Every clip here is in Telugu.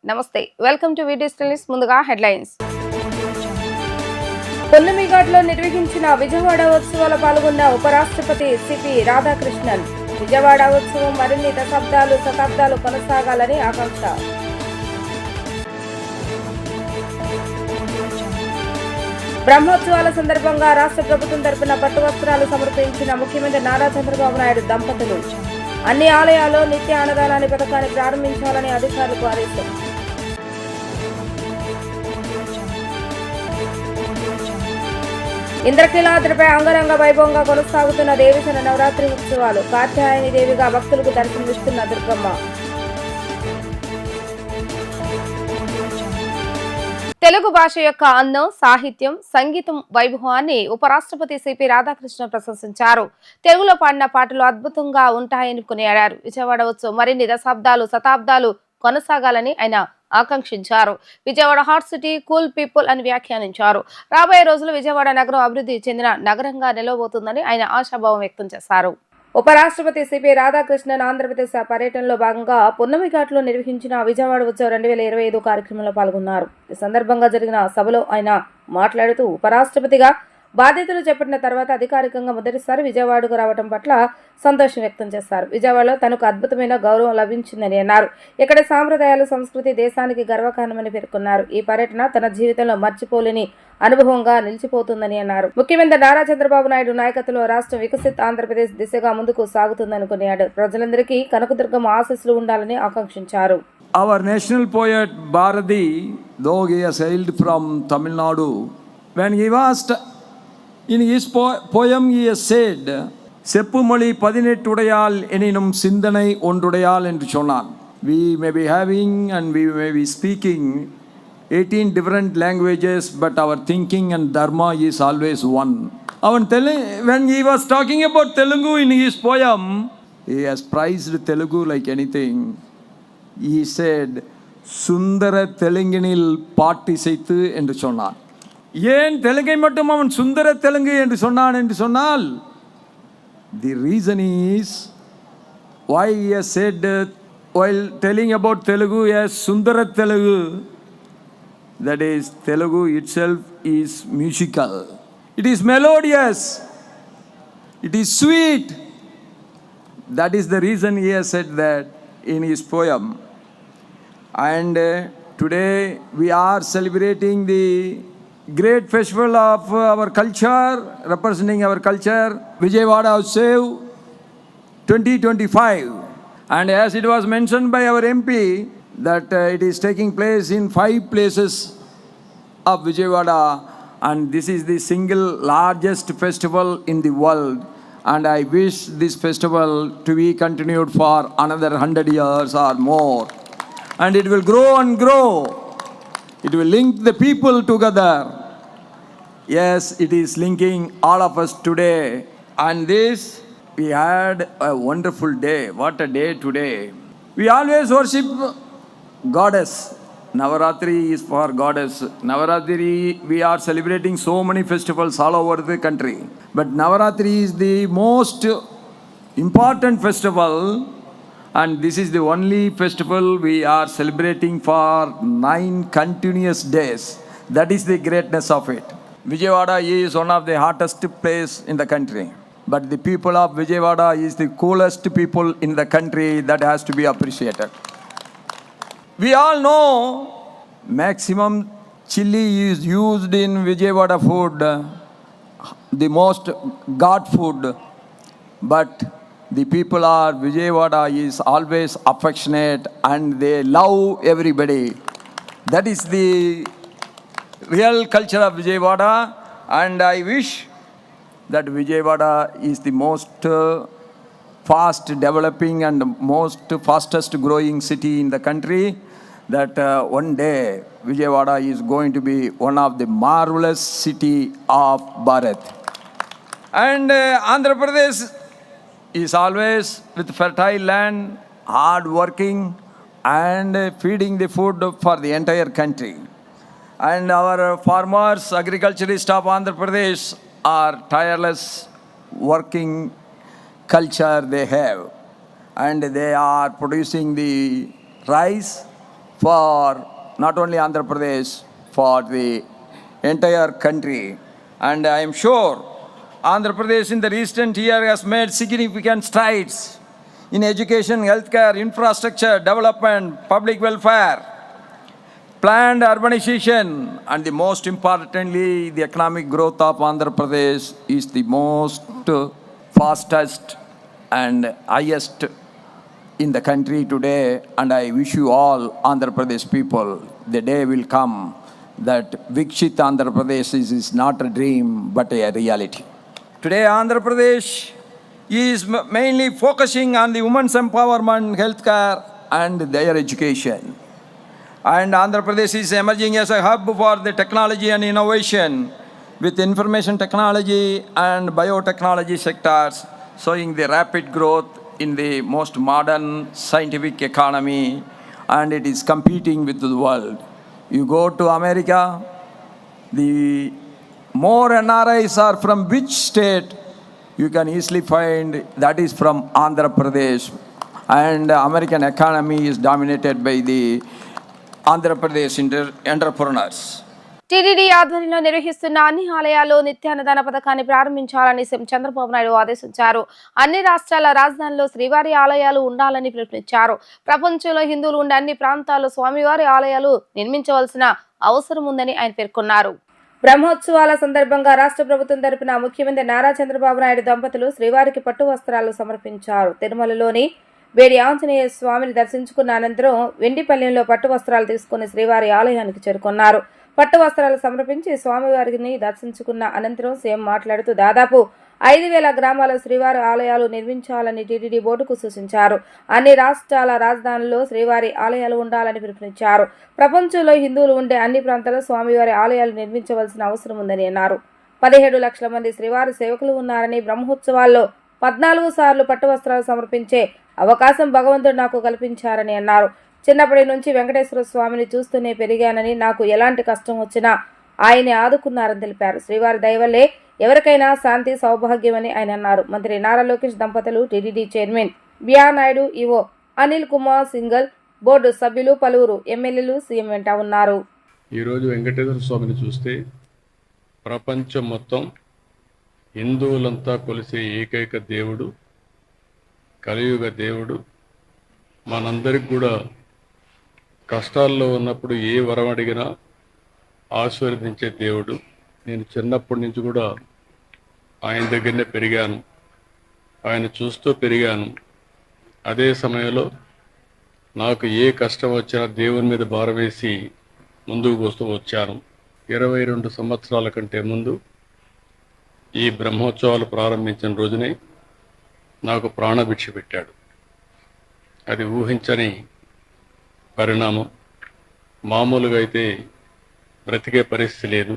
నమస్తే, వెల్కమ్ టు డిజిటల్ న్యూస్. ముందుగా హెడ్లైన్స్. పున్నమిఘాట్లో నిర్వహించిన విజయవాడ ఉత్సవాల పాల్గొన్న ఉపరాష్ట్రపతి సిపి రాధాకృష్ణన్. విజయవాడ ఉత్సవం మరిన్ని శతాబ్దాలు కొనసాగాలని ఆకాంక్ష. బ్రహ్మోత్సవాల సందర్భంగా రాష్ట్ర ప్రభుత్వం తరపున పట్టు వస్త్రాలు సమర్పించిన ముఖ్యమంత్రి నారా చంద్రబాబు నాయుడు దంపతులు. అన్ని ఆలయాల్లో నిత్య అన్నదానాన్ని పథకాన్ని ప్రారంభించాలని అధికారులకు ఆదేశం. ఇంద్రకీలాద్రిపై అంగరంగ వైభవంగా కొనసాగుతున్న దేవసేన నవరాత్రి ఉత్సవాలు. కాత్యాయని దేవిగా భక్తులకు దర్శనమిస్తున్న దుర్గమ్మ. తెలుగు భాష యొక్క అందం, సాహిత్యం, సంగీతం వైభవాన్ని ఉపరాష్ట్రపతి సిపి రాధాకృష్ణ ప్రశంసించారు. తెలుగులో పాడిన పాటలు అద్భుతంగా ఉంటాయని కొనియాడారు. విజయవాడ ఉత్సవం మరిన్ని శతాబ్దాలు కొనసాగాలని ఆయన ఆకాంక్షించారు. Vijayawada hot city, cool people అని వ్యాఖ్యానించారు. రాబోయే రోజుల్లో విజయవాడ నగరం అభివృద్ధి చెందిన నగరంగా నిలవబోతుందని ఆయన ఆశాభావం వ్యక్తం చేశారు. ఉపరాష్ట్రపతి సిపి రాధాకృష్ణన్ ఆంధ్రప్రదేశ్ పర్యటనలో భాగంగా పున్నమిఘాట్లో నిర్వహించిన విజయవాడ ఉత్సవం 2025 కార్యక్రమంలో పాల్గొన్నారు. ఈ సందర్భంగా జరిగిన సభలో ఆయన మాట్లాడుతూ ఉపరాష్ట్రపతిగా బాధ్యతలు చేపట్టిన తర్వాత అధికారికంగా మొదటిసారి విజయవాడకు రావడం పట్ల సంతోషం వ్యక్తం చేశారు. విజయవాడలో తనకు అద్భుతమైన గౌరవం లభించిందని అన్నారు. ఇక్కడ సాంప్రదాయాలు, సంస్కృతి దేశానికి గర్వకారణమని పేర్కొన్నారు. ఈ పర్యటన తన జీవితంలో మర్చిపోలేని అనుభవంగా నిలిచిపోతుందని అన్నారు. ముఖ్యమంత్రి నారా చంద్రబాబు నాయుడు నాయకత్వంలో రాష్ట్రం వికసిత్ ఆంధ్రప్రదేశ్ దిశగా ముందుకు సాగుతుందని కొనియాడారు. ప్రజలందరికీ కనకదుర్గమ్మ ఆశీస్సులు ఉండాలని ఆకాంక్షించారు. Our national poet Bharati, though he has hailed from Tamil Nadu, when he was in his poem he has said, செப்புமொழி 18 உடையால் எனினும் சிந்தனை ஒன்றுடையால் என்று சொன்னான். We may be having and we may be speaking 18 different languages, but our thinking and dharma is always one. When he was talking about Telugu in his poem, he has prized Telugu like anything. He said, சுந்தர தெலுங்கினில் பாட்டிசைத்து என்று சொன்னான். ஏன் தெலுங்கை மட்டும் அவன் சுந்தர தெலுங்கு என்று சொன்னான் என்று சொன்னால், the reason is why he has said while telling about Telugu as Sundara Telugu, that is Telugu itself is musical, it is melodious, it is sweet. That is the reason he has said that in his poem. And today we are celebrating the great festival of our culture, representing our culture, Vijayawada Utsav 2025. And as it was mentioned by our MP, that it is taking place in 5 places of Vijayawada, and this is the single largest festival in the world. And I wish this festival to be continued for another 100 years or more. And it will grow and grow. It will link the people together. Yes, it is linking all of us today. And this, we had a wonderful day. What a day today. We always worship goddess. Navaratri is for goddess. Navaratri, we are celebrating so many festivals all over the country. But Navaratri is the most important festival. And this is the only festival we are celebrating for 9 continuous days. That is the greatness of it. Vijayawada is one of the hottest place in the country. But the people of Vijayawada is the coolest people in the country. That has to be appreciated. We all know maximum chili is used in Vijayawada food, the most god food. But the people of Vijayawada is always affectionate and they love everybody. That is the real culture of Vijayawada, and I wish that Vijayawada is the most fast developing and most fastest growing city in the country, that one day Vijayawada is going to be one of the marvelous city of Bharat. And Andhra Pradesh is always with fertile land, hard working and feeding the food for the entire country. And our farmers, agriculturists of Andhra Pradesh are tireless working culture they have. And they are producing the rice, for not only Andhra Pradesh, for the entire country. And I am sure Andhra Pradesh in the recent year has made significant strides in education, healthcare, infrastructure, development, public welfare, planned urbanization, and the most importantly, the economic growth of Andhra Pradesh is the most fastest and highest in the country today. And I wish you all Andhra Pradesh people, the day will come that Vikshit Andhra Pradesh is not a dream but a reality. Today Andhra Pradesh is mainly focusing on the women's empowerment, healthcare, and their education. And Andhra Pradesh is emerging as a hub for the technology and innovation with information technology and biotechnology sectors, showing the rapid growth in the most modern scientific economy, and it is competing with the world. You go to America, the more NRIs are from which state, you can easily find that is from Andhra Pradesh. And American economy is dominated by the Andhra Pradesh entrepreneurs. TTD ఆధ్వర్యంలో నిర్వహిస్తున్న అన్ని ఆలయాల్లో నిత్యాన్నదాన పథకాన్ని ప్రారంభించాలని సీఎం చంద్రబాబు నాయుడు ఆదేశించారు. అన్ని రాష్ట్రాల రాజధానిలో శ్రీవారి ఆలయాలు ఉండాలని పిలుపునిచ్చారు. ప్రపంచంలో హిందువులు ఉండే అన్ని ప్రాంతాల్లో స్వామివారి ఆలయాలు నిర్మించవలసిన అవసరం ఉందని ఆయన పేర్కొన్నారు. బ్రహ్మోత్సవాల సందర్భంగా రాష్ట్ర ప్రభుత్వం తరపున ముఖ్యమంత్రి నారా చంద్రబాబు నాయుడు దంపతులు శ్రీవారికి పట్టు వస్త్రాలు సమర్పించారు. తిరుమలలోని వేడి ఆంజనేయ స్వామిని దర్శించుకున్న అనంతరం వెండిపల్లెంలో పట్టు వస్త్రాలు తీసుకుని శ్రీవారి ఆలయానికి చేరుకున్నారు. పట్టు వస్త్రాలు సమర్పించి స్వామివారిని దర్శించుకున్న అనంతరం సీఎం మాట్లాడుతూ దాదాపు 5,000 గ్రామాల శ్రీవారి ఆలయాలు నిర్మించాలని టీటీడీ బోర్డుకు సూచించారు. అన్ని రాష్ట్రాల రాజధానుల్లో శ్రీవారి ఆలయాలు ఉండాలని పిలుపునిచ్చారు. ప్రపంచంలో హిందువులు ఉండే అన్ని ప్రాంతాల్లో స్వామివారి ఆలయాలు నిర్మించవలసిన అవసరం ఉందని అన్నారు. 17 లక్షల మంది శ్రీవారి సేవకులు ఉన్నారని, బ్రహ్మోత్సవాల్లో 14 సార్లు పట్టు వస్త్రాలు సమర్పించే అవకాశం భగవంతుడు నాకు కల్పించారని అన్నారు. చిన్నప్పటి నుంచి వెంకటేశ్వర స్వామిని చూస్తూనే పెరిగానని, నాకు ఎలాంటి కష్టం వచ్చినా ఆయనే ఆదుకున్నారని తెలిపారు. శ్రీవారి దయవల్లే ఎవరికైనా శాంతి, సౌభాగ్యమని ఆయన అన్నారు. మంత్రి నారా లోకేష్ దంపతులు, టీటీడీ చైర్మన్ బిఆ నాయుడు, ఈవో అనిల్ కుమార్ సింగల్, బోర్డు సభ్యులు, పలువురు ఎమ్మెల్యేలు సీఎం వెంట ఉన్నారు. ఈరోజు వెంకటేశ్వర స్వామిని చూస్తే ప్రపంచం మొత్తం హిందువులంతా కొలిసే ఏకైక దేవుడు, కలియుగ దేవుడు. మనందరికి కూడా కష్టాల్లో ఉన్నప్పుడు ఏ వరం అడిగినా ఆశీర్వదించే దేవుడు. నేను చిన్నప్పటి నుంచి కూడా ఆయన దగ్గరనే పెరిగాను, ఆయన చూస్తూ పెరిగాను. అదే సమయంలో నాకు ఏ కష్టం వచ్చినా దేవుని మీద భారం వేసి ముందుకు పోస్తూ వచ్చాను. 22 సంవత్సరాల కంటే ముందు ఈ బ్రహ్మోత్సవాలు ప్రారంభించిన రోజునే నాకు ప్రాణభిక్ష పెట్టాడు. అది ఊహించని పరిణామం. మామూలుగా అయితే బ్రతికే పరిస్థితి లేదు.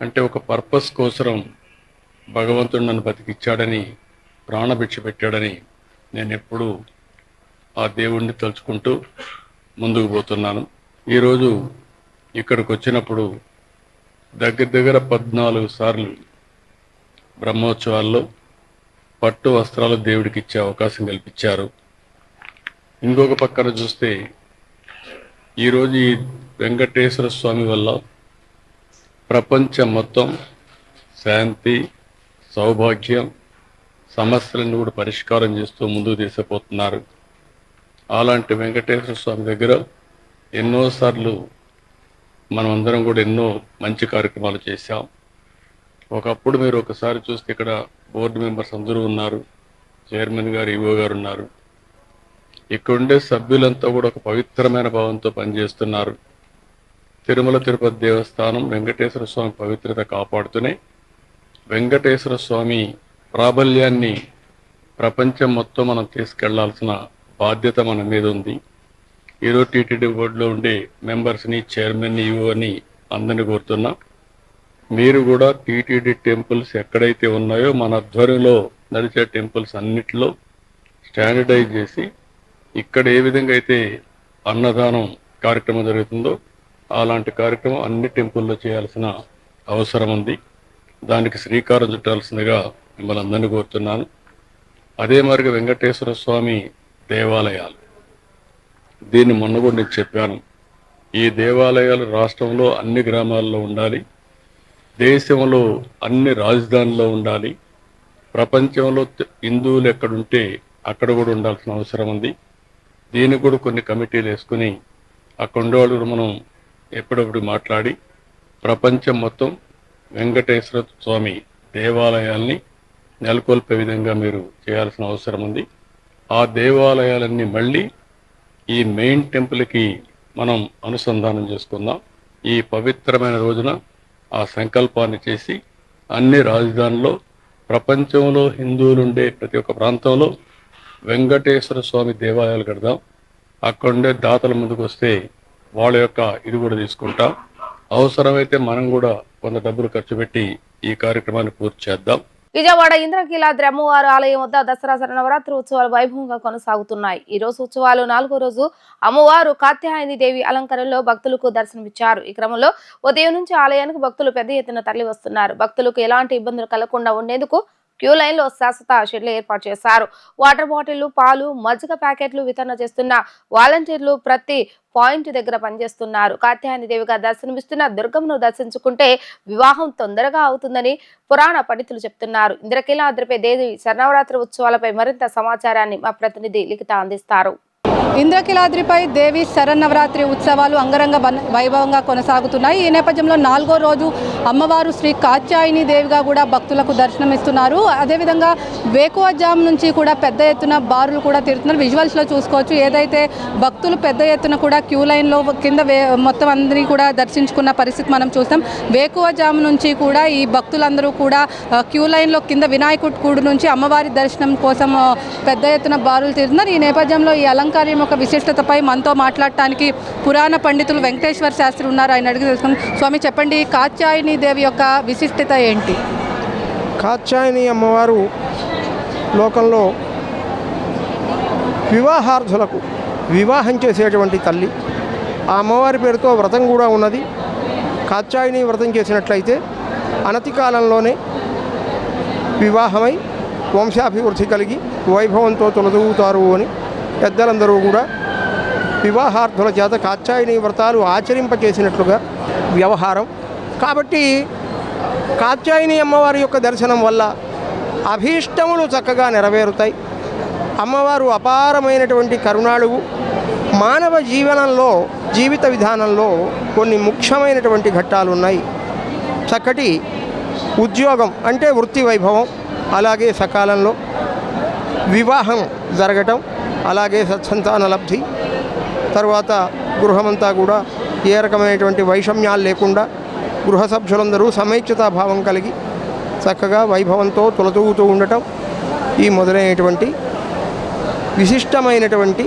అంటే ఒక పర్పస్ కోసం భగవంతుడు నన్ను బతికిచ్చాడని, ప్రాణభిక్ష పెట్టాడని నేను ఎప్పుడూ ఆ దేవుణ్ణి తలుచుకుంటూ ముందుకు పోతున్నాను. ఈరోజు ఇక్కడికి వచ్చినప్పుడు దగ్గర 14 సార్లు బ్రహ్మోత్సవాల్లో పట్టు వస్త్రాలు దేవుడికి ఇచ్చే అవకాశం కల్పించారు. ఇంకొక పక్కన చూస్తే ఈరోజు ఈ వెంకటేశ్వర స్వామి వల్ల ప్రపంచం మొత్తం శాంతి, సౌభాగ్యం, సమస్యలను కూడా పరిష్కారం చేస్తూ ముందుకు తీసుకుపోతున్నారు. అలాంటి వెంకటేశ్వర స్వామి దగ్గర ఎన్నోసార్లు మనం అందరం కూడా ఎన్నో మంచి కార్యక్రమాలు చేశాం. ఒకప్పుడు మీరు ఒకసారి చూస్తే ఇక్కడ బోర్డు మెంబర్స్ అందరూ ఉన్నారు, చైర్మన్ గారు, ఈవో గారు ఉన్నారు. ఇక్కడ ఉండే సభ్యులంతా కూడా ఒక పవిత్రమైన భావంతో పనిచేస్తున్నారు. తిరుమల తిరుపతి దేవస్థానం వెంకటేశ్వర స్వామి పవిత్రత కాపాడుతూనే వెంకటేశ్వర స్వామి ప్రాబల్యాన్ని ప్రపంచం మొత్తం మనం తీసుకెళ్లాల్సిన బాధ్యత మన మీద ఉంది. ఈరోజు టీటీడీ బోర్డులో ఉండే మెంబర్స్ని, చైర్మన్ని, ఈవోని అందరినీ కోరుతున్నా, మీరు కూడా టీటీడీ టెంపుల్స్ ఎక్కడైతే ఉన్నాయో మన ఆధ్వర్యంలో నడిచే టెంపుల్స్ అన్నిటిలో స్టాండర్డైజ్ చేసి ఇక్కడ ఏ విధంగా అయితే అన్నదానం కార్యక్రమం జరుగుతుందో అలాంటి కార్యక్రమం అన్ని టెంపుల్లో చేయాల్సిన అవసరం ఉంది. దానికి శ్రీకారం చుట్టాల్సిందిగా మిమ్మల్ని అందరినీ కోరుతున్నాను. అదే మరిగా వెంకటేశ్వర స్వామి దేవాలయాలు దీన్ని మొన్న కూడా నేను చెప్పాను. ఈ దేవాలయాలు రాష్ట్రంలో అన్ని గ్రామాల్లో ఉండాలి, దేశంలో అన్ని రాజధానుల్లో ఉండాలి, ప్రపంచంలో హిందువులు ఎక్కడుంటే అక్కడ కూడా ఉండాల్సిన అవసరం ఉంది. దీనికి కూడా కొన్ని కమిటీలు వేసుకుని అక్కడ ఉండేవాళ్ళు మనం ఎప్పుడప్పుడు మాట్లాడి ప్రపంచం మొత్తం వెంకటేశ్వర స్వామి దేవాలయాల్ని నెలకొల్పే విధంగా మీరు చేయాల్సిన అవసరం ఉంది. ఆ దేవాలయాలన్నీ మళ్ళీ ఈ మెయిన్ టెంపుల్కి మనం అనుసంధానం చేసుకుందాం. ఈ పవిత్రమైన రోజున ఆ సంకల్పాన్ని చేసి అన్ని రాజధానుల్లో ప్రపంచంలో హిందువులు ఉండే ప్రతి ఒక్క ప్రాంతంలో వెంకటేశ్వర స్వామి దేవాలయాలు కడదాం. అక్కడుండే దాతల ముందుకు వస్తే వాళ్ళ యొక్క ఇది కూడా తీసుకుంటాం. అవసరమైతే మనం కూడా కొంత డబ్బులు ఖర్చు పెట్టి ఈ కార్యక్రమాన్ని పూర్తి చేద్దాం. విజయవాడ ఇంద్రకీలాద్రి అమ్మవారు ఆలయం వద్ద దసరా శరన్నవరాత్రి ఉత్సవాలు వైభవంగా కొనసాగుతున్నాయి. ఈ రోజు ఉత్సవాలు 4వ రోజు అమ్మవారు కాత్యాయని దేవి అలంకరణలో భక్తులకు దర్శనమిచ్చారు. ఈ క్రమంలో ఉదయం నుంచి ఆలయానికి భక్తులు పెద్ద ఎత్తున తరలి వస్తున్నారు. భక్తులకు ఎలాంటి ఇబ్బందులు కలగకుండా ఉండేందుకు క్యూ లైన్ లో శాశ్వత షెడ్లు ఏర్పాటు చేశారు. వాటర్ బాటిళ్లు, పాలు, మజ్జిగ ప్యాకెట్లు వితరణ చేస్తున్న వాలంటీర్లు ప్రతి పాయింట్ దగ్గర పనిచేస్తున్నారు. కాత్యాయని దేవిగా దర్శనమిస్తున్న దుర్గమ్మను దర్శించుకుంటే వివాహం తొందరగా అవుతుందని పురాణ పండితులు చెప్తున్నారు. ఇంద్రకీలాద్రిపై దేవి శరన్నవరాత్రి ఉత్సవాలపై మరింత సమాచారాన్ని మా ప్రతినిధి లిఖిత అందిస్తారు. ఇంద్రకీలాద్రిపై దేవి శరన్నవరాత్రి ఉత్సవాలు అంగరంగ వైభవంగా కొనసాగుతున్నాయి. ఈ నేపథ్యంలో 4వ రోజు అమ్మవారు శ్రీ కాత్యాయని దేవిగా కూడా భక్తులకు దర్శనమిస్తున్నారు. అదేవిధంగా వేకువజాము నుంచి కూడా పెద్ద ఎత్తున బారులు కూడా తిరుగుతున్నారు. విజువల్స్లో చూసుకోవచ్చు. ఏదైతే భక్తులు పెద్ద ఎత్తున కూడా క్యూ లైన్లో కింద మొత్తం అందరినీ కూడా దర్శించుకున్న పరిస్థితి మనం చూస్తాం. వేకువజాము నుంచి కూడా ఈ భక్తులందరూ కూడా క్యూ లైన్లో కింద వినాయకుడి కూడు నుంచి అమ్మవారి దర్శనం కోసం పెద్ద ఎత్తున బారులు తిరుగుతున్నారు. ఈ నేపథ్యంలో ఈ అలంకారం ఒక విశిష్టతపై మనతో మాట్లాడటానికి పురాణ పండితులు వెంకటేశ్వర శాస్త్రి ఉన్నారు. ఆయన అడిగి తెలుసుకుని, స్వామి చెప్పండి, కాత్యాయని దేవి యొక్క విశిష్టత ఏంటి? కాత్యాయని అమ్మవారు లోకంలో వివాహార్థులకు వివాహం చేసేటువంటి తల్లి. ఆ అమ్మవారి పేరుతో వ్రతం కూడా ఉన్నది. కాత్యాయని వ్రతం చేసినట్లయితే అనతి కాలంలోనే వివాహమై వంశాభివృద్ధి కలిగి వైభవంతో తొలదూగుతారు అని పెద్దలందరూ కూడా వివాహార్థుల చేత కాత్యాయని వ్రతాలు ఆచరింపచేసినట్లుగా వ్యవహారం. కాబట్టి కాత్యాయని అమ్మవారి యొక్క దర్శనం వల్ల అభీష్టములు చక్కగా నెరవేరుతాయి. అమ్మవారు అపారమైనటువంటి కరుణాళువు. మానవ జీవిత విధానంలో కొన్ని ముఖ్యమైనటువంటి ఘట్టాలు ఉన్నాయి. చక్కటి ఉద్యోగం అంటే వృత్తి వైభవం, అలాగే సకాలంలో వివాహం జరగటం, అలాగే సత్సంతాన లబ్ధి, తర్వాత గృహమంతా కూడా ఏ రకమైనటువంటి వైషమ్యాలు లేకుండా గృహ సభ్యులందరూ సమైక్యతాభావం కలిగి చక్కగా వైభవంతో తొలతూగుతూ ఉండటం, ఈ మొదలైనటువంటి విశిష్టమైనటువంటి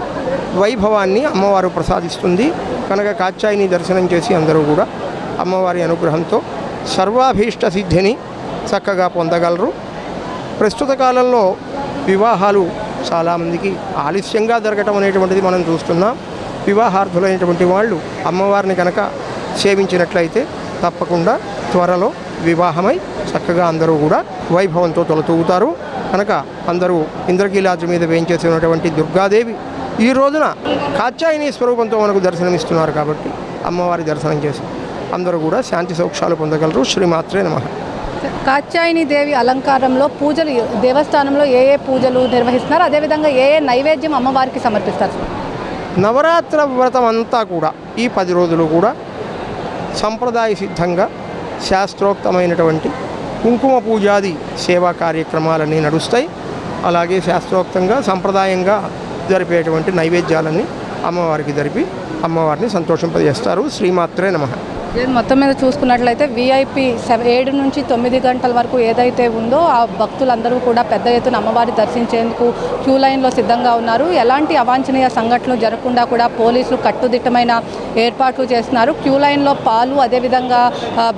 వైభవాన్ని అమ్మవారు ప్రసాదిస్తుంది. కనుక కాత్యాయని దర్శనం చేసి అందరూ కూడా అమ్మవారి అనుగ్రహంతో సర్వాభీష్ట సిద్ధిని చక్కగా పొందగలరు. ప్రస్తుత కాలంలో వివాహాలు చాలామందికి ఆలస్యంగా జరగటం అనేటువంటిది మనం చూస్తున్నాం. వివాహార్థులైనటువంటి వాళ్ళు అమ్మవారిని కనుక సేవించినట్లయితే తప్పకుండా త్వరలో వివాహమై చక్కగా అందరూ కూడా వైభవంతో తొలతూగుతారు. కనుక అందరూ ఇంద్రకీలాద్రి మీద వేయించేసినటువంటి దుర్గాదేవి ఈ రోజున కాత్యాయని స్వరూపంతో మనకు దర్శనమిస్తున్నారు. కాబట్టి అమ్మవారి దర్శనం చేసి అందరూ కూడా శాంతి సౌఖ్యాలు పొందగలరు. శ్రీమాత్రే నమః. కాత్యాయని దేవి అలంకారంలో పూజలు దేవస్థానంలో ఏ పూజలు నిర్వహిస్తున్నారు? అదేవిధంగా ఏ నైవేద్యం అమ్మవారికి సమర్పిస్తారు? నవరాత్ర వ్రతం అంతా కూడా ఈ 10 రోజులు కూడా సంప్రదాయ సిద్ధంగా శాస్త్రోక్తమైనటువంటి కుంకుమ పూజాది సేవా కార్యక్రమాలన్నీ నడుస్తాయి. అలాగే శాస్త్రోక్తంగా సంప్రదాయంగా జరిపేటువంటి నైవేద్యాలన్నీ అమ్మవారికి జరిపి అమ్మవారిని సంతోషింపజేస్తారు. శ్రీమాత్రే నమః. మొత్తం మీద చూసుకున్నట్లయితే VIP 7 నుంచి 9 గంటల వరకు ఏదైతే ఉందో ఆ భక్తులందరూ కూడా పెద్ద ఎత్తున అమ్మవారి దర్శించేందుకు క్యూ లైన్లో సిద్ధంగా ఉన్నారు. ఎలాంటి అవాంఛనీయ సంఘటనలు జరగకుండా కూడా పోలీసులు కట్టుదిట్టమైన ఏర్పాట్లు చేస్తున్నారు. క్యూ లైన్లో పాలు, అదేవిధంగా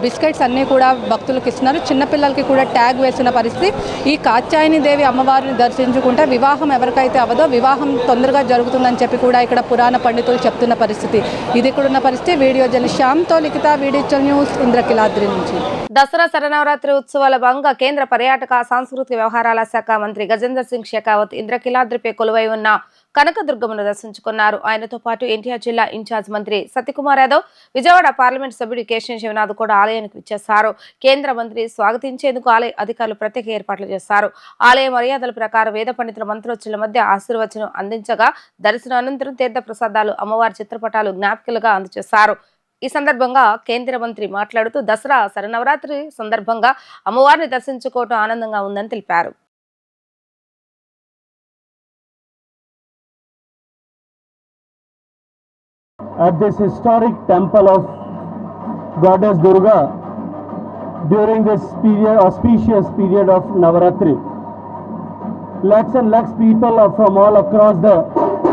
బిస్కెట్స్ అన్నీ కూడా భక్తులకు ఇస్తున్నారు. చిన్నపిల్లలకి కూడా ట్యాగ్ వేసిన పరిస్థితి. ఈ కాత్యాయని దేవి అమ్మవారిని దర్శించుకుంటే వివాహం ఎవరికైతే అవదో వివాహం తొందరగా జరుగుతుందని చెప్పి కూడా ఇక్కడ పురాణ పండితులు చెప్తున్న పరిస్థితి. ఇది కూడా ఉన్న పరిస్థితి. వీడియో జర్నలిస్ట్ శ్యామ్తో లిఖిత, వీడియో న్యూస్, ఇంద్రకీలాద్రి నుంచి. దసరా శరన్నవరాత్రి ఉత్సవాల భాగంగా కేంద్ర పర్యాటక సాంస్కృతిక వ్యవహారాల శాఖ మంత్రి గజేంద్ర సింగ్ షెకావత్ ఇంద్రకీలాద్రిపై కొలువై ఉన్న కనకదుర్గమ్మను దర్శించుకున్నారు. ఆయనతో పాటు ఎన్టీఆర్ జిల్లా ఇన్ఛార్జ్ మంత్రి సత్యకుమార్ యాదవ్, విజయవాడ పార్లమెంట్ సభ్యుడు కేశవ శివనాథ్ కూడా ఆలయానికి విచ్చేశారు. కేంద్ర మంత్రి స్వాగతించేందుకు ఆలయ అధికారులు ప్రత్యేక ఏర్పాట్లు చేశారు. ఆలయ మర్యాదల ప్రకారం వేద పండితుల మంత్రోచ్చుల మధ్య ఆశీర్వచనం అందించగా దర్శనం అనంతరం తీర్థ ప్రసాదాలు, అమ్మవారి చిత్రపటాలు జ్ఞాపికలుగా అందజేశారు. ఈ సందర్భంగా కేంద్ర మంత్రి మాట్లాడుతూ దసరా శరన్నవరాత్రి సందర్భంగా అమ్మవారిని దర్శించుకోవటం ఆనందంగా ఉందని తెలిపారు. At this historic temple of Goddess Durga during this period, auspicious period of Navaratri. Lakhs and lakhs people are from all across the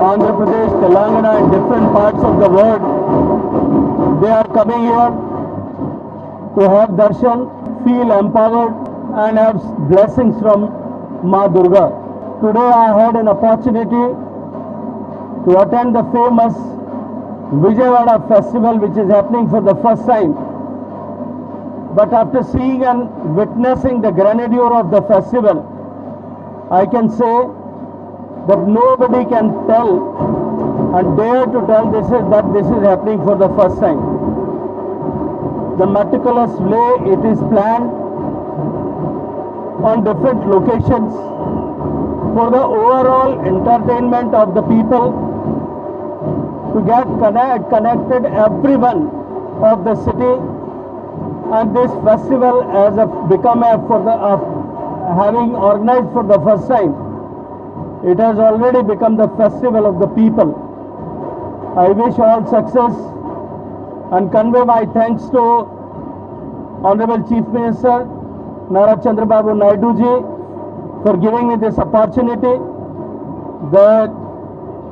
Andhra Pradesh, Telangana and different parts of the world. They are coming here to have darshan, feel empowered and have blessings from Ma Durga. Today I had an opportunity to attend the famous Vijayawada festival, which is happening for the first time. But after seeing and witnessing the grandeur of the festival, I can say that nobody can tell and dare to tell that this is happening for the first time. The meticulous way it is planned on different locations for the overall entertainment of the people, to get connected everyone of the city, and this festival has become having organized for the first time. It has already become the festival of the people. I wish all success and convey my thanks to Honorable Chief Minister Nara Chandrababu Naidu ji for giving me this opportunity. The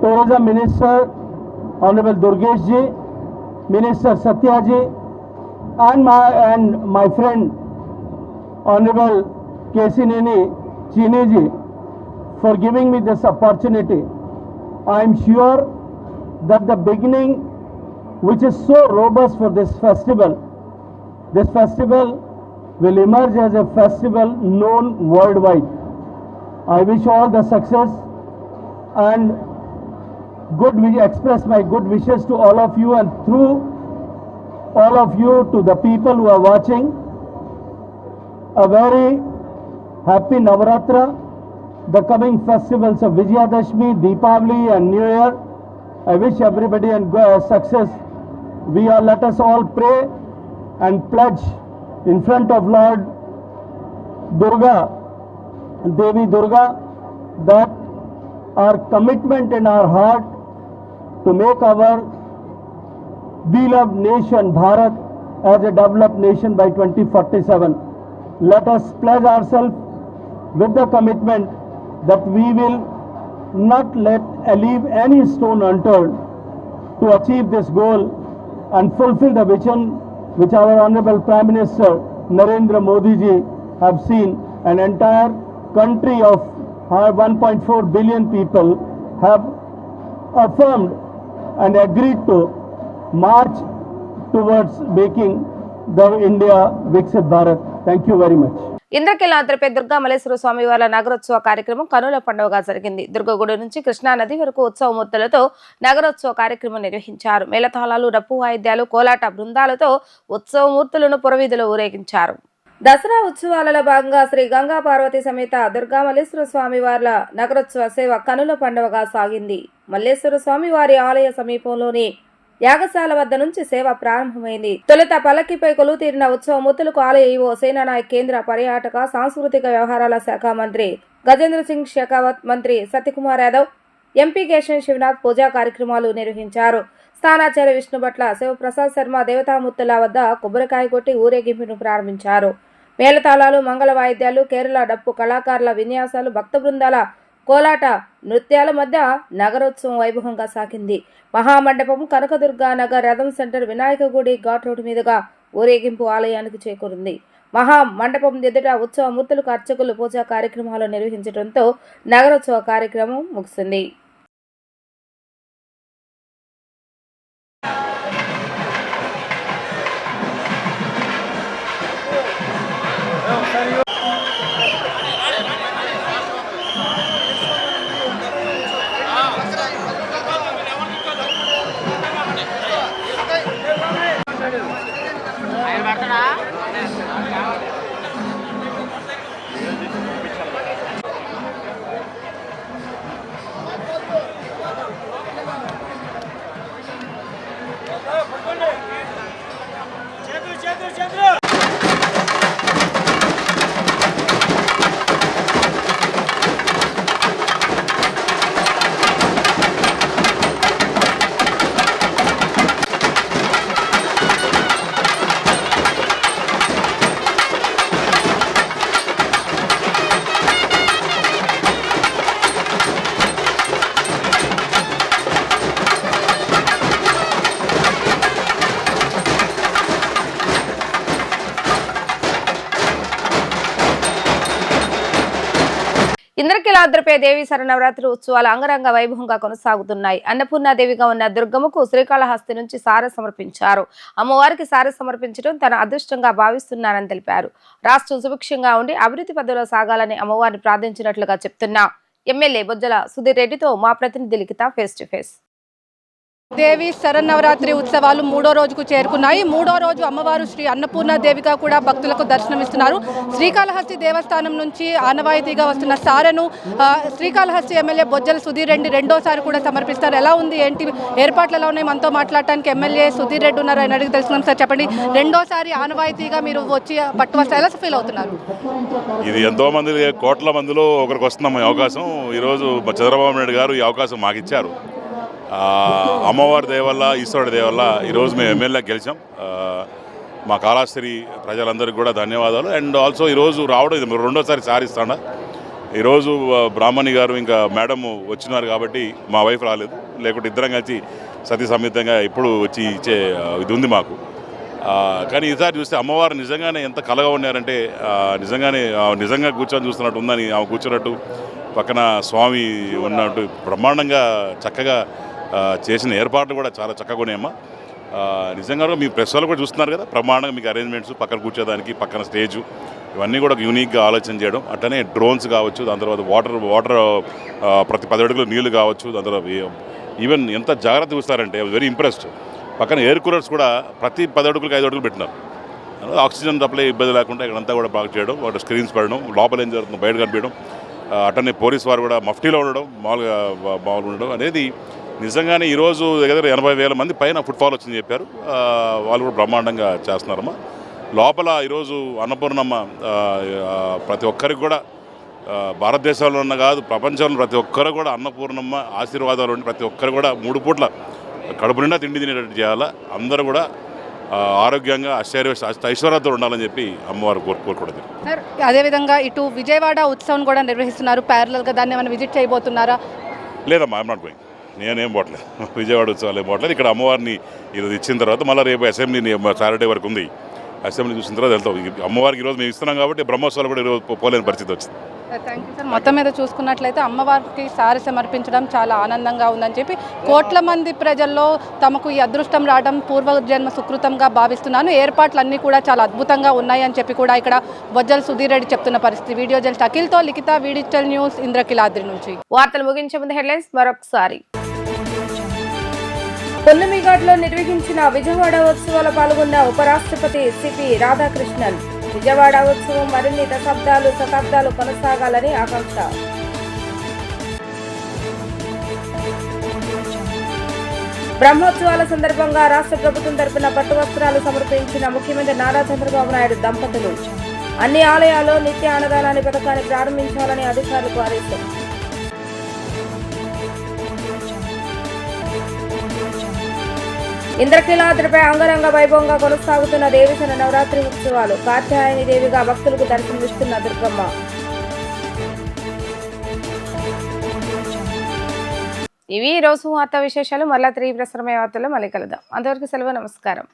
Tourism Minister Honorable Durgesh ji, Minister Satya ji, and my friend Honorable Kesineni Chini ji for giving me this opportunity. I am sure that the beginning, which is so robust for this festival will emerge as a festival known worldwide. I wish all the success and express my good wishes to all of you, and through all of you to the people who are watching, a very happy Navaratra, the coming festivals of Vijayadashmi, Deepavali and New Year. I wish everybody and success. Let us all pray and pledge in front of Lord Durga, Devi Durga, that our commitment in our heart to make our beloved nation Bharat as a developed nation by 2047. Let us pledge ourselves with the commitment that we will not leave any stone unturned to achieve this goal and fulfill the vision which our Honorable Prime Minister Narendra Modi ji have seen. An entire country of 1.4 billion people have affirmed and agreed to march towards making the India Viksit Bharat. Thank you very much. ఇంద్రకీలాద్రిపై దుర్గా మల్లేశ్వర స్వామి వారి నగరోత్సవ కార్యక్రమం కనుల పండుగగా జరిగింది. దుర్గగుడి నుంచి కృష్ణా నది వరకు ఉత్సవమూర్తులతో నగరోత్సవ కార్యక్రమం నిర్వహించారు. మేళతాళాలు, రప్పు వాయిద్యాలు, కోలాట బృందాలతో ఉత్సవమూర్తులను పురవీధిలో ఊరేగించారు. దసరా ఉత్సవాలలో భాగంగా శ్రీ గంగా పార్వతి సమేత దుర్గా మల్లేశ్వర స్వామి వార్ల నగరోత్సవ సేవ కనుల పండుగగా సాగింది. మల్లేశ్వర స్వామి వారి ఆలయ సమీపంలోని యాగశాల వద్ద నుంచి సేవ ప్రారంభమైంది. తొలుత పల్లకిపై కొలువు తీరిన ఉత్సవమూర్తులకు ఆలయ ఈవో సేనానాయక్, కేంద్ర పర్యాటక సాంస్కృతిక వ్యవహారాల శాఖ మంత్రి గజేంద్ర సింగ్ షెకావత్, మంత్రి సత్యకుమార్ యాదవ్, ఎంపీ కేశవ శివనాథ్ పూజా కార్యక్రమాలు నిర్వహించారు. స్థానాచార్య విష్ణుభట్ల, శివప్రసాద్ శర్మ దేవతామూర్తుల వద్ద కొబ్బరికాయ కొట్టి ఊరేగింపును ప్రారంభించారు. మేళతాళాలు, మంగళ వాయిద్యాలు, కేరళ డప్పు కళాకారుల విన్యాసాలు, భక్త బృందాల కోలాట నృత్యాల మధ్య నగరోత్సవం వైభవంగా సాగింది. మహామండపం, కనకదుర్గా నగర్, రథం సెంటర్, వినాయక గుడి ఘాట్ రోడ్డు మీదుగా ఊరేగింపు ఆలయానికి చేకూరింది. మహామండపం ఎదుట ఉత్సవమూర్తులకు అర్చకులు పూజా కార్యక్రమాలు నిర్వహించడంతో నగరోత్సవ కార్యక్రమం ముగిసింది. ఇంద్రకీలాద్రిపై దేవి శరన్నవరాత్రి ఉత్సవాలు అంగరంగ వైభవంగా కొనసాగుతున్నాయి. అన్నపూర్ణాదేవిగా ఉన్న దుర్గమ్మకు శ్రీకాళహస్తి నుంచి సారె సమర్పించారు. అమ్మవారికి సారె సమర్పించడం తన అదృష్టంగా భావిస్తున్నారని తెలిపారు. రాష్ట్రం సుభిక్షంగా ఉండి అభివృద్ధి పథంలో సాగాలని అమ్మవారిని ప్రార్థించినట్లుగా చెప్తున్న ఎమ్మెల్యే బొజ్జల సుధీర్ రెడ్డితో మా ప్రతినిధి లిఖిత ఫేస్ టు ఫేస్. దేవి శరన్నవరాత్రి ఉత్సవాలు 3వ రోజుకు చేరుకున్నాయి. 3వ రోజు అమ్మవారు శ్రీ అన్నపూర్ణాదేవిగా కూడా భక్తులకు దర్శనమిస్తున్నారు. శ్రీకాళహస్తి దేవస్థానం నుంచి ఆనవాయితీగా వస్తున్న సారెను శ్రీకాళహస్తి ఎమ్మెల్యే బొజ్జల సుధీర్ రెడ్డి రెండోసారి కూడా సమర్పిస్తారు. ఎలా ఉంది, ఏంటి ఏర్పాట్లు ఎలా ఉన్నాయి? మనతో మాట్లాడటానికి ఎమ్మెల్యే సుధీర్ రెడ్డి ఉన్నారు. ఆయన అడిగి తెలుసుకున్నాం. సార్ చెప్పండి, రెండోసారి ఆనవాయితీగా మీరు వచ్చి పట్టు వస్తే ఎలా ఫీల్ అవుతున్నారు? ఇది ఎంతో మంది కోట్ల మందిలో ఒకరికి వస్తున్నాం ఈ అవకాశం. ఈరోజు చంద్రబాబు నాయుడు గారు ఈ అవకాశం మాకు ఇచ్చారు. అమ్మవారి దయవల్ల, ఈశ్వరుడి దయవల్ల ఈరోజు మేము ఎమ్మెల్యే గెలిచాం. మా కాళహస్తి ప్రజలందరికీ కూడా ధన్యవాదాలు. అండ్ ఆల్సో ఈరోజు రావడం ఇది రెండోసారి సారిస్తాను. ఈరోజు బ్రాహ్మణి గారు ఇంకా మేడం వచ్చినారు కాబట్టి మా వైఫ్ రాలేదు, లేకుంటే ఇద్దరం కలిసి సతీ సమేతంగా ఇప్పుడు వచ్చి ఇచ్చే ఇది ఉంది మాకు. కానీ ఈసారి చూస్తే అమ్మవారు నిజంగానే ఎంత కలగా ఉన్నారంటే నిజంగా కూర్చొని చూస్తున్నట్టు ఉందని, ఆమె కూర్చున్నట్టు పక్కన స్వామి ఉన్నట్టు బ్రహ్మాండంగా చక్కగా చేసిన ఏర్పాట్లు కూడా చాలా చక్కగా ఉన్నాయమ్మా. నిజంగా మీ ప్రెస్ వాళ్ళు కూడా చూస్తున్నారు కదా, బ్రహ్మాండంగా మీకు అరేంజ్మెంట్స్, పక్కన కూర్చోడానికి పక్కన స్టేజు, ఇవన్నీ కూడా యూనిక్గా ఆలోచన చేయడం. అట్లనే డ్రోన్స్ కావచ్చు, దాని తర్వాత వాటర్ ప్రతి 10 అడుగులు నీళ్లు కావచ్చు, దాని తర్వాత ఈవెన్ ఎంత జాగ్రత్త చూస్తారంటే వెరీ ఇంప్రెస్డ్. పక్కన ఎయిర్ కూలర్స్ కూడా ప్రతి 10 అడుగులకు 5 అడుగులు పెట్టినారు. ఆక్సిజన్ సప్లై ఇబ్బంది లేకుండా ఇక్కడంతా కూడా బాగా చేయడం, వాటి స్క్రీన్స్ పెట్టడం, లోపల ఏం జరుగుతుందో బయట కనిపించడం, అటనే పోలీస్ వారు కూడా మఫ్టీలో ఉండడం, మామూలుగా ఉండడం అనేది నిజంగానే ఈరోజు దగ్గర 80,000 మంది పైన ఫుట్ఫాల్ వచ్చిందని చెప్పారు. వాళ్ళు కూడా బ్రహ్మాండంగా చేస్తున్నారమ్మా. లోపల ఈరోజు అన్నపూర్ణమ్మ ప్రతి ఒక్కరికి కూడా భారతదేశంలో ఉన్న కాదు, ప్రపంచంలో ప్రతి ఒక్కరు కూడా అన్నపూర్ణమ్మ ఆశీర్వాదాలు ఉండి ప్రతి ఒక్కరు కూడా 3 పూట్ల కడుపు నిండా తిండి తినేటట్టు చేయాలా. అందరూ కూడా ఆరోగ్యంగా ఐశ్వర్యంతో ఉండాలని చెప్పి అమ్మవారు కోరుకుంటుంది. సార్, అదేవిధంగా ఇటు విజయవాడ ఉత్సవం కూడా నిర్వహిస్తున్నారు. ప్యారలల్గా దాన్ని ఏమైనా విజిట్ చేయబోతున్నారా? లేదమ్మా, ఐఎమ్ నాట్ గోయింగ్. నేనేం పోవట్లేదు, విజయవాడ ఉత్సవాలు ఏం పోవట్లేదు. ఇక్కడ అమ్మవారిని ఈరోజు ఇచ్చిన తర్వాత మళ్ళీ రేపు అసెంబ్లీని సాటర్డే వరకు ఉంది, అసెంబ్లీ చూసిన తర్వాత వెళ్తాం. అమ్మవారికి ఈరోజు మేము ఇస్తున్నాం కాబట్టి బ్రహ్మోత్సవాలు కూడా ఈరోజు పోలేని పరిస్థితి వచ్చింది. Thank you sir. మొత్తం మీద చూసుకున్నట్లయితే అమ్మవారికి సారి సమర్పించడం చాలా ఆనందంగా ఉందని చెప్పి కోట్ల మంది ప్రజల్లో తమకు ఈ అదృష్టం రావడం పూర్వజన్మ సుకృతంగా భావిస్తున్నాను. ఏర్పాట్లన్నీ కూడా చాలా అద్భుతంగా ఉన్నాయని చెప్పి కూడా ఇక్కడ బొజ్జల సుధీర్ రెడ్డి చెప్తున్న పరిస్థితి. వీడియో జర్నలిస్ట్ అఖిల్తో లిఖిత, డిజిటల్ న్యూస్, ఇంద్రకీలాద్రి నుంచి. వార్తలు ముగించే ముందు హెడ్లైన్స్ మరొకసారి. పొన్నమిఘాట్లో నిర్వహించిన విజయవాడ ఉత్సవాల్లో పాల్గొన్న ఉపరాష్ట్రపతి సిపి రాధాకృష్ణన్. విజయవాడ ఉత్సవం మరిన్ని శతాబ్దాలు కొనసాగాలని ఆకాంక్ష. బ్రహ్మోత్సవాల సందర్భంగా రాష్ట్ర ప్రభుత్వం తరపున పట్టు వస్త్రాలు సమర్పించిన ముఖ్యమంత్రి నారా చంద్రబాబు నాయుడు దంపతులు. అన్ని ఆలయాల్లో నిత్య అన్నదానాన్ని పథకాన్ని ప్రారంభించాలని అధికారులకు ఆదేశం. ఇంద్రకీలాద్రిపై అంగరంగ వైభవంగా కొనసాగుతున్న దేవి శరన్నవరాత్రి ఉత్సవాలు. కాత్యాయని దేవిగా భక్తులకు దర్శనమిస్తున్న దుర్గమ్మ. ఇవి ఈ రోజు వార్తా విశేషాలు. మళ్ళా 3 ప్రసారమయ్యే వార్తల్లో మళ్ళీ కలుద్దాం. అంతవరకు సెలవు, నమస్కారం.